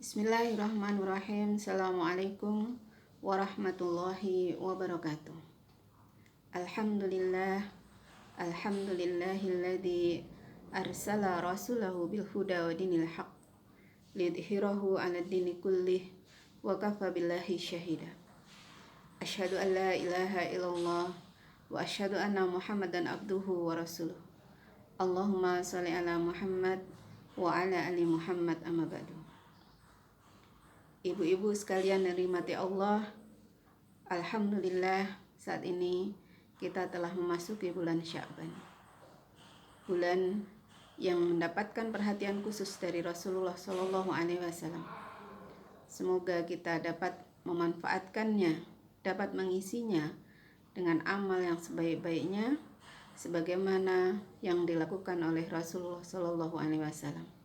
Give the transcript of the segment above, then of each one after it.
Bismillahirrahmanirrahim. Assalamualaikum warahmatullahi wabarakatuh. Alhamdulillah. Alhamdulillahilladzi arsala rasulahu bil huda wa dinil haq lidhhirahu 'ala dini kullih wa kafa billahi syahida. Asyhadu an la ilaha illallah wa asyhadu anna Muhammadan abduhu wa rasuluh. Allahumma shalli ala Muhammad wa ala ali Muhammad, amma ba'du. Ibu-ibu sekalian yang dirahmati Allah, alhamdulillah saat ini kita telah memasuki bulan Sya'ban. Bulan yang mendapatkan perhatian khusus dari Rasulullah SAW. Semoga kita dapat memanfaatkannya, dapat mengisinya dengan amal yang sebaik-baiknya sebagaimana yang dilakukan oleh Rasulullah SAW.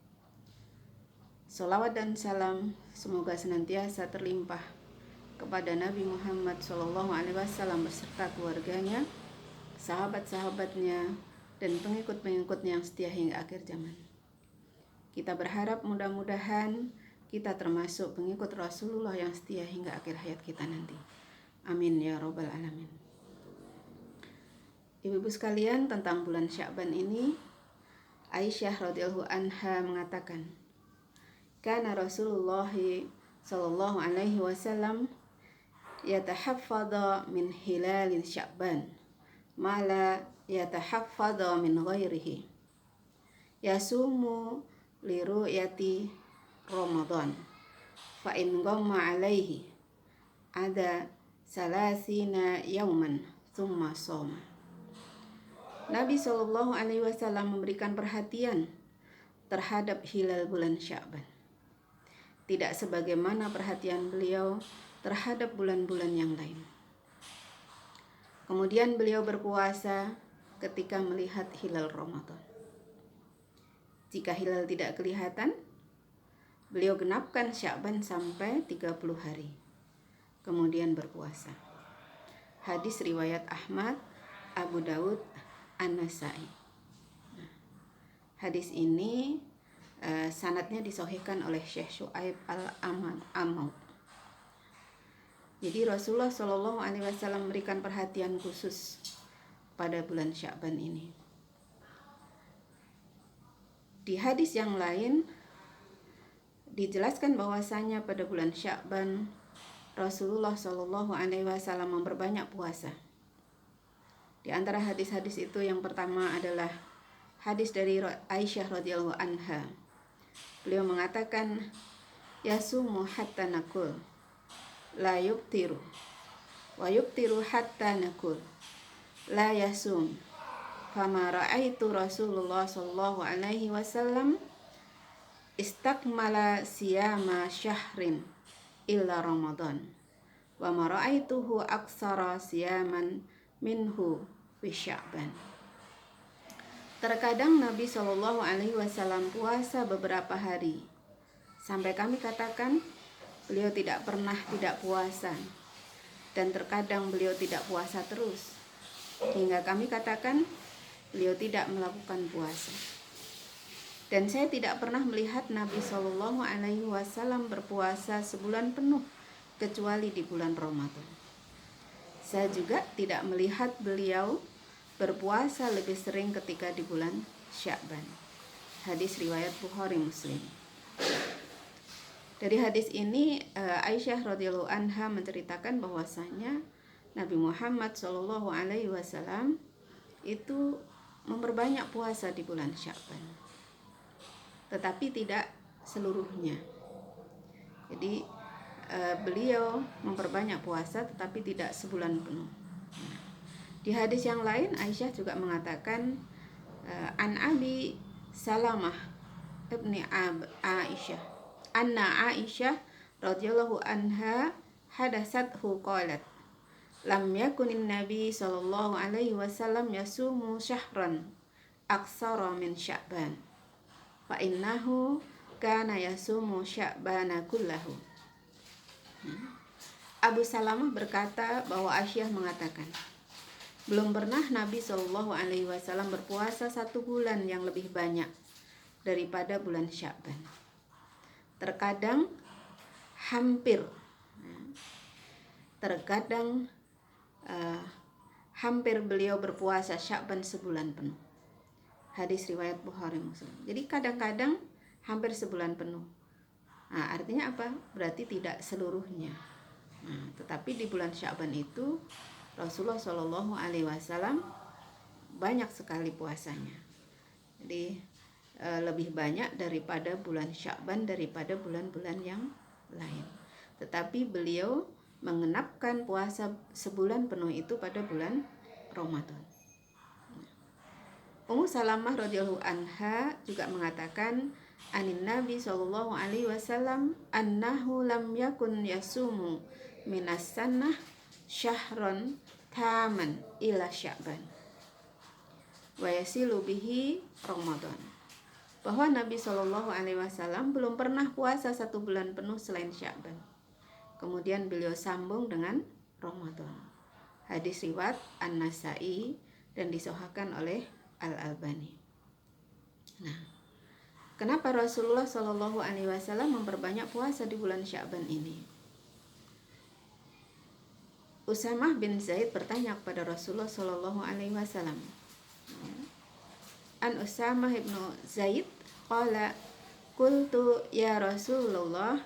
Salawat dan salam semoga senantiasa terlimpah kepada Nabi Muhammad SAW beserta keluarganya, sahabat-sahabatnya, dan pengikut-pengikutnya yang setia hingga akhir zaman. Kita berharap mudah-mudahan kita termasuk pengikut Rasulullah yang setia hingga akhir hayat kita nanti. Amin ya robbal alamin. Ibu-ibu sekalian, tentang bulan Sya'ban ini, Aisyah radhiyallahu anha mengatakan, Kana Rasulullah sallallahu alaihi wasallam yatahaffadha min hilalin Sya'ban ma la yatahaffadha min ghairihi. Yasumu li ru'yati Ramadan fa in ghamma alaihi ada salasina yauman thumma shoma. Nabi sallallahu alaihi wasallam memberikan perhatian terhadap hilal bulan Sya'ban, tidak sebagaimana perhatian beliau terhadap bulan-bulan yang lain. Kemudian beliau berpuasa ketika melihat hilal Ramadan. Jika hilal tidak kelihatan, beliau genapkan Sya'ban sampai 30 hari. Kemudian berpuasa. Hadis riwayat Ahmad, Abu Daud, An-Nasai. Hadis ini sanadnya disahihkan oleh Syekh Syu'aib al-Amaud. Jadi Rasulullah SAW memberikan perhatian khusus pada bulan Sya'ban ini. Di hadis yang lain dijelaskan bahwasanya pada bulan Sya'ban Rasulullah SAW memperbanyak puasa. Di antara hadis-hadis itu yang pertama adalah hadis dari Aisyah radhiyallahu anha. Beliau mengatakan, Yasumu hatta nakul la yubtiru wa yubtiru hatta nakul la yasum. Fama ra'aitu Rasulullah sallallahu alaihi wasallam istakmala siyama syahrin illa Ramadan wa ma ra'aituhu aksara siyaman minhu fi Sya'ban. Terkadang Nabi Shallallahu Alaihi Wasallam puasa beberapa hari, sampai kami katakan beliau tidak pernah tidak puasa, dan terkadang beliau tidak puasa terus, hingga kami katakan beliau tidak melakukan puasa. Dan saya tidak pernah melihat Nabi Shallallahu Alaihi Wasallam berpuasa sebulan penuh kecuali di bulan Ramadan. Saya juga tidak melihat beliau berpuasa lebih sering ketika di bulan Sya'ban. Hadis riwayat Bukhari Muslim. Dari hadis ini Aisyah radhiyallahu anha menceritakan bahwasanya Nabi Muhammad sallallahu alaihi wasallam itu memperbanyak puasa di bulan Sya'ban. Tetapi tidak seluruhnya. Jadi beliau memperbanyak puasa tetapi tidak sebulan penuh. Di hadis yang lain Aisyah juga mengatakan an Abi Salamah ibni Aisyah anna Aisyah radhiyallahu anha hadatsathu qalat lam yakunin nabi sallallahu alaihi wasallam yasumu syahran aksara min Sya'ban fa innahu kana yasumu Sya'bana kullahu. Abu Salamah berkata bahwa Aisyah mengatakan, belum pernah Nabi Shallallahu Alaihi Wasallam berpuasa 1 bulan yang lebih banyak daripada bulan Sya'ban. Terkadang hampir, terkadang hampir beliau berpuasa Sya'ban sebulan penuh. Hadis riwayat Bukhari Muslim. Jadi kadang-kadang hampir sebulan penuh. Nah, artinya apa? Berarti tidak seluruhnya. Nah, tetapi di bulan Sya'ban itu Rasulullah Shallallahu Alaihi Wasallam banyak sekali puasanya. Jadi lebih banyak daripada bulan Sya'ban, daripada bulan-bulan yang lain. Tetapi beliau mengenapkan puasa sebulan penuh itu pada bulan Ramadan. Ummu Salamah radhiyallahu anha juga mengatakan anin Nabi sallallahu alaihi wasallam annahu lam yakun yasumu minas sanah syahron taman ila Sya'ban wa yasilu bihi Ramadan. Bahwa Nabi sallallahu alaihi wasallam belum pernah puasa satu bulan penuh selain Sya'ban. Kemudian beliau sambung dengan Ramadan. Hadis riwayat An-Nasa'i dan disahihkan oleh Al-Albani. Nah, kenapa Rasulullah Shallallahu Alaihi Wasallam memperbanyak puasa di bulan Sya'ban ini? Usamah bin Zaid bertanya kepada Rasulullah Shallallahu Alaihi Wasallam. An Usamah bin Zaid qala qultu ya Rasulullah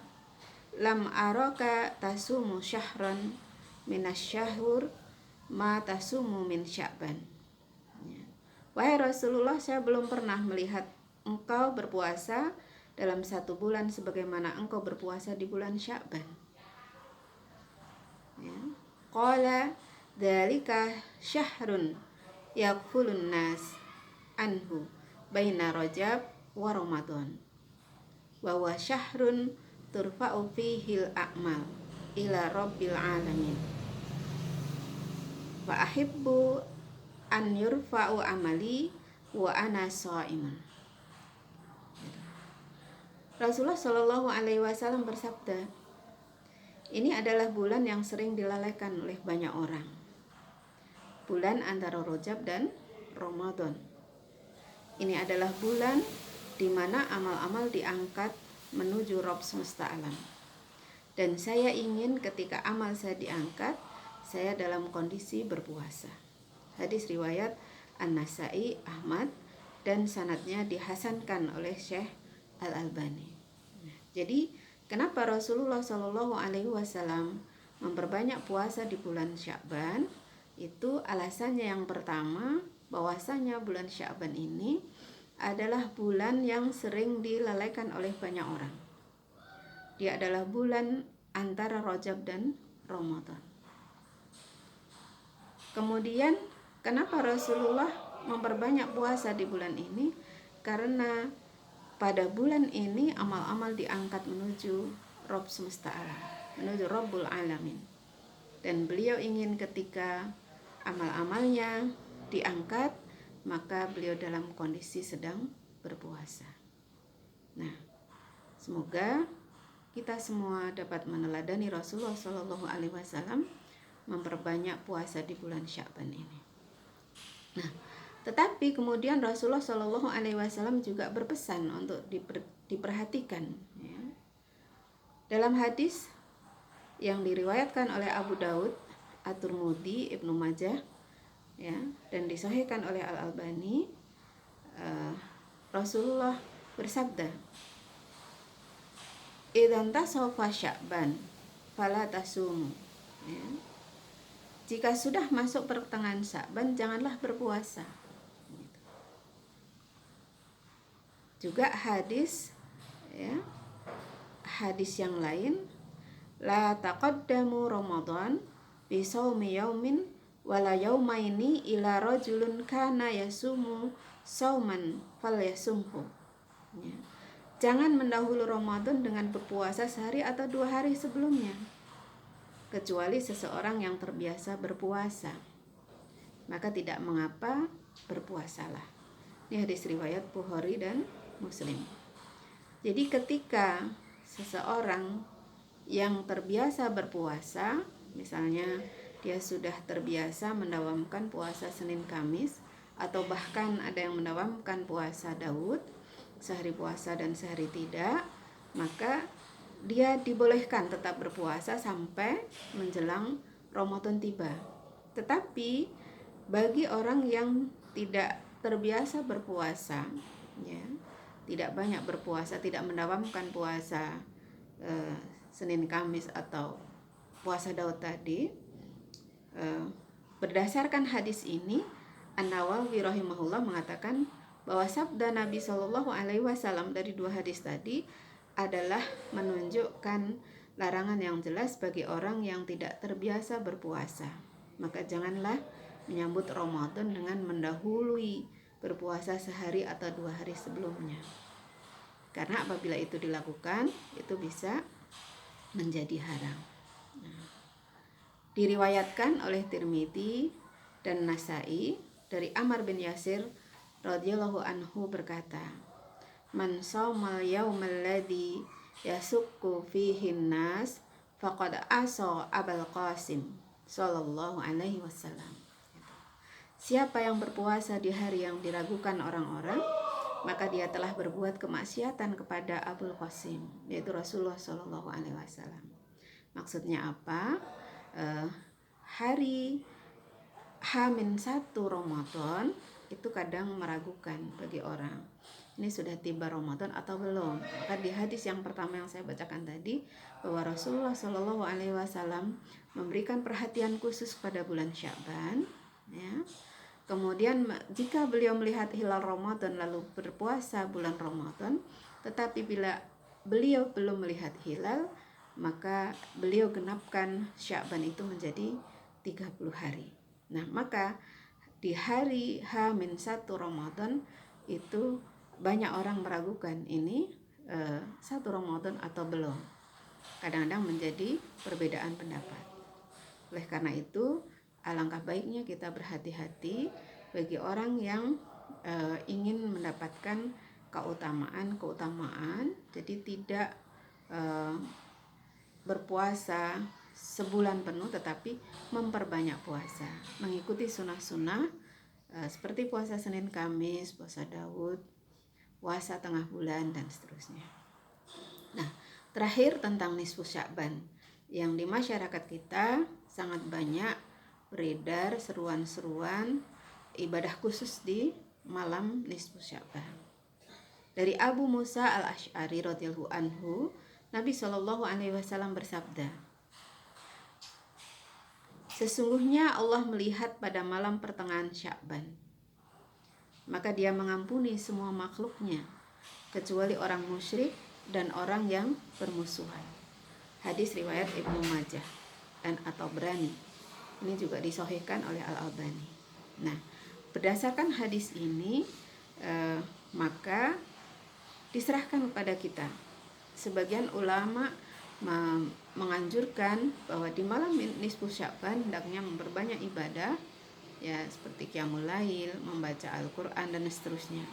lam araka tasumu syahran minasyahur ma tasumu min Sya'ban. Wahai Rasulullah, saya belum pernah melihat engkau berpuasa dalam satu bulan sebagaimana engkau berpuasa di bulan Sya'ban. Qala dzalika syahrun yaqulun nas anhu baina Rajab wa Ramadan. Wa huwa syahrun turfa'u fihil a'mal ila rabbil alamin. Wa ahibbu an yurfa'u amali wa ana sha'iman. Rasulullah Shallallahu Alaihi Wasallam bersabda, ini adalah bulan yang sering dilalaikan oleh banyak orang. Bulan antara Rajab dan Ramadan. Ini adalah bulan di mana amal-amal diangkat menuju Rabb semesta alam. Dan saya ingin ketika amal saya diangkat, saya dalam kondisi berpuasa. Hadis riwayat An-Nasa'i, Ahmad, dan sanadnya dihasankan oleh Syekh Al-Albani. Jadi kenapa Rasulullah Shallallahu Alaihi Wasallam memperbanyak puasa di bulan Sya'ban? Itu alasannya yang pertama, bahwasanya bulan Sya'ban ini adalah bulan yang sering dilalaikan oleh banyak orang. Dia adalah bulan antara Rajab dan Ramadan. Kemudian kenapa Rasulullah memperbanyak puasa di bulan ini? Karena pada bulan ini amal-amal diangkat menuju Rabb semesta alam, menuju Rabbul Alamin. Dan beliau ingin ketika amal-amalnya diangkat, maka beliau dalam kondisi sedang berpuasa. Nah, semoga kita semua dapat meneladani Rasulullah Shallallahu Alaihi Wasallam memperbanyak puasa di bulan Sya'ban ini. Nah, tetapi kemudian Rasulullah Shallallahu Alaihi Wasallam juga berpesan untuk diperhatikan. Ya. Dalam hadis yang diriwayatkan oleh Abu Daud, At-Tirmidzi, Ibnu Majah, ya, dan disahihkan oleh Al-Albani, Rasulullah bersabda, "Idzan tasawfa Sya'ban, fala tasumu." Ya. Jika sudah masuk pertengahan Sya'ban, janganlah berpuasa. Juga hadis, ya, hadis yang lain, la taqaddamu Ramadan bi shaumi yaumin wala yaumaini ila rajulun kana yasumu sauman falyasumhu. Ya. Jangan mendahului Ramadan dengan berpuasa sehari atau 2 hari sebelumnya, kecuali seseorang yang terbiasa berpuasa, maka tidak mengapa berpuasalah. Ini hadis riwayat Bukhari dan Muslim. Jadi ketika seseorang yang terbiasa berpuasa, misalnya dia sudah terbiasa mendawamkan puasa Senin Kamis, atau bahkan ada yang mendawamkan puasa Daud, sehari puasa dan sehari tidak, maka dia dibolehkan tetap berpuasa sampai menjelang Ramadan tiba. Tetapi bagi orang yang tidak terbiasa berpuasa, ya, tidak banyak berpuasa, tidak mendawamkan puasa Senin Kamis atau puasa Daud tadi, berdasarkan hadis ini An-Nawawi rahimahullah mengatakan bahwa sabda Nabi Shallallahu Alaihi Wasallam dari dua hadis tadi adalah menunjukkan larangan yang jelas bagi orang yang tidak terbiasa berpuasa. Maka janganlah menyambut Ramadan dengan mendahului berpuasa sehari atau 2 hari sebelumnya. Karena apabila itu dilakukan, itu bisa menjadi haram. Diriwayatkan oleh Tirmidzi dan Nasai dari Ammar bin Yasir radhiyallahu anhu berkata, "Man shaumal yaumal ladzi yasukku fihi nas faqad asa Abul Qasim sallallahu alaihi wasallam." Siapa yang berpuasa di hari yang diragukan orang-orang, maka dia telah berbuat kemaksiatan kepada Abul Qasim, yaitu Rasulullah sallallahu alaihi wasallam. Maksudnya apa? Hari H-1 Ramadan itu kadang meragukan bagi orang. Ini sudah tiba Ramadan atau belum? Maka di hadis yang pertama yang saya bacakan tadi, bahwa Rasulullah Shallallahu Alaihi Wasallam memberikan perhatian khusus pada bulan Sya'ban, ya. Kemudian jika beliau melihat hilal Ramadan lalu berpuasa bulan Ramadan, tetapi bila beliau belum melihat hilal, maka beliau genapkan Sya'ban itu menjadi 30 hari. Nah, maka di hari H-1 Ramadan itu banyak orang meragukan ini 1 Ramadan atau belum. Kadang-kadang menjadi perbedaan pendapat. Oleh karena itu, alangkah baiknya kita berhati-hati bagi orang yang ingin mendapatkan keutamaan, jadi tidak berpuasa sebulan penuh tetapi memperbanyak puasa, mengikuti sunnah-sunnah seperti puasa Senin Kamis, puasa Daud, puasa tengah bulan dan seterusnya. Nah, terakhir tentang nisfu Sya'ban, yang di masyarakat kita sangat banyak beredar seruan-seruan ibadah khusus di malam nisfu Sya'ban. Dari Abu Musa al-Asy'ari radhiyallahu anhu, Nabi Shallallahu Alaihi Wasallam bersabda, "Sesungguhnya Allah melihat pada malam pertengahan Sya'ban, maka Dia mengampuni semua makhluknya, kecuali orang musyrik dan orang yang bermusuhan." Hadis riwayat Ibnu Majah dan At-Tabrani. Ini juga disahihkan oleh Al-Albani. Nah, berdasarkan hadis ini, maka diserahkan kepada kita. Sebagian ulama menganjurkan bahwa di malam nisfu Sya'ban hendaknya memperbanyak ibadah, ya seperti qiyamul lail, membaca Al-Quran dan seterusnya.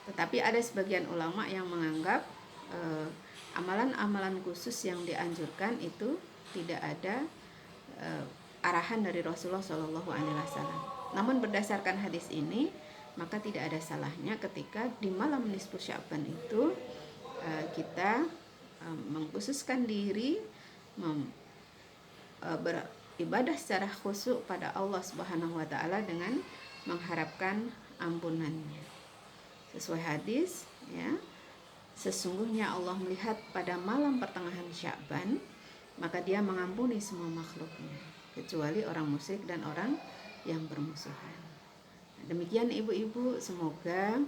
Tetapi ada sebagian ulama yang menganggap amalan-amalan khusus yang dianjurkan itu tidak ada arahan dari Rasulullah Shallallahu Alaihi Wasallam. Namun berdasarkan hadis ini, maka tidak ada salahnya ketika di malam nisfu Sya'ban itu kita mengkhususkan diri, beribadah secara khusyuk pada Allah Subhanahu Wa Taala dengan mengharapkan ampunannya. Sesuai hadis, ya, sesungguhnya Allah melihat pada malam pertengahan Sya'ban, maka Dia mengampuni semua makhluknya, kecuali orang musyrik dan orang yang bermusuhan. Demikian ibu-ibu, semoga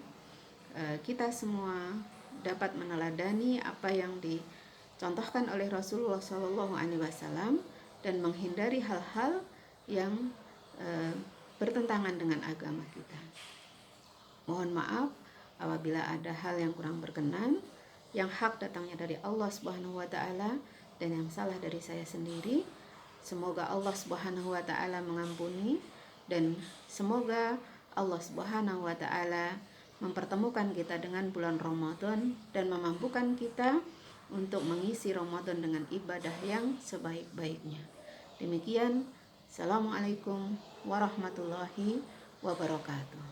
kita semua dapat meneladani apa yang dicontohkan oleh Rasulullah Shallallahu Alaihi Wasallam dan menghindari hal-hal yang bertentangan dengan agama kita. Mohon maaf apabila ada hal yang kurang berkenan, yang hak datangnya dari Allah Subhanahu Wa Taala dan yang salah dari saya sendiri. Semoga Allah Subhanahu Wa Taala mengampuni, dan semoga Allah Subhanahu Wa Taala mempertemukan kita dengan bulan Ramadan dan memampukan kita untuk mengisi Ramadan dengan ibadah yang sebaik-baiknya. Demikian, Assalamualaikum warahmatullahi wabarakatuh.